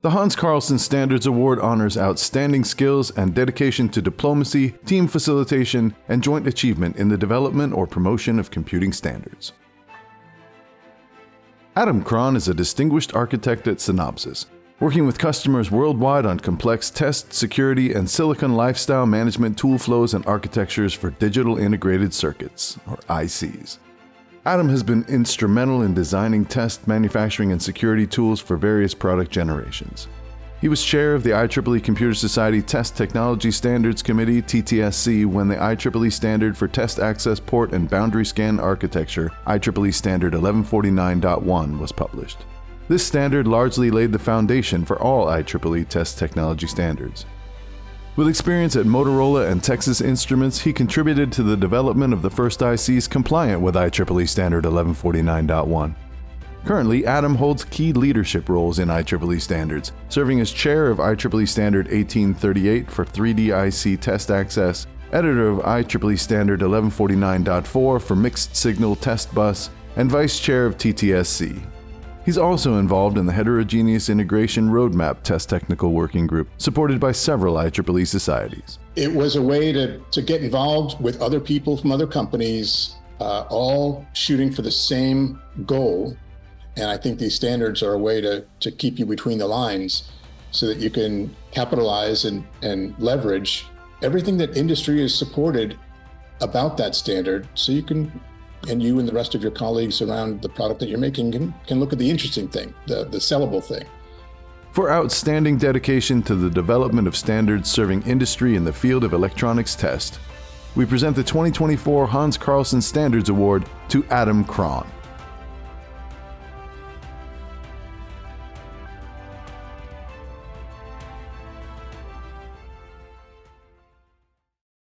The Hans Karlsson Standards Award honors outstanding skills and dedication to diplomacy, team facilitation, and joint achievement in the development or promotion of computing standards. Adam Cron is a distinguished architect at Synopsys, working with customers worldwide on complex test, security, and Silicon Lifecycle Management tool flows and architectures for digital integrated circuits, or ICs. Adam has been instrumental in designing test, manufacturing, and security tools for various product generations. He was chair of the IEEE Computer Society Test Technology Standards Committee (TTSC) when the IEEE Standard for Test Access Port and Boundary Scan Architecture (IEEE Standard 1149.1) was published. This standard largely laid the foundation for all IEEE test technology standards. With experience at Motorola and Texas Instruments, he contributed to the development of the first ICs compliant with IEEE Standard 1149.1. Currently, Adam holds key leadership roles in IEEE standards, serving as chair of IEEE Standard 1838 for 3D IC test access, editor of IEEE Standard 1149.4 for mixed signal test bus, and vice chair of TTSC. He's also involved in the Heterogeneous Integration Roadmap Test Technical Working Group, supported by several IEEE societies. It was a way to get involved with other people from other companies, all shooting for the same goal. And I think these standards are a way to keep you between the lines so that you can capitalize and leverage everything that industry has supported about that standard, so you can, and you and the rest of your colleagues around the product that you're making can look at the interesting thing, the sellable thing. For outstanding dedication to the development of standards serving industry in the field of electronics test, we present the 2024 Hans Karlsson Standards Award to Adam Cron.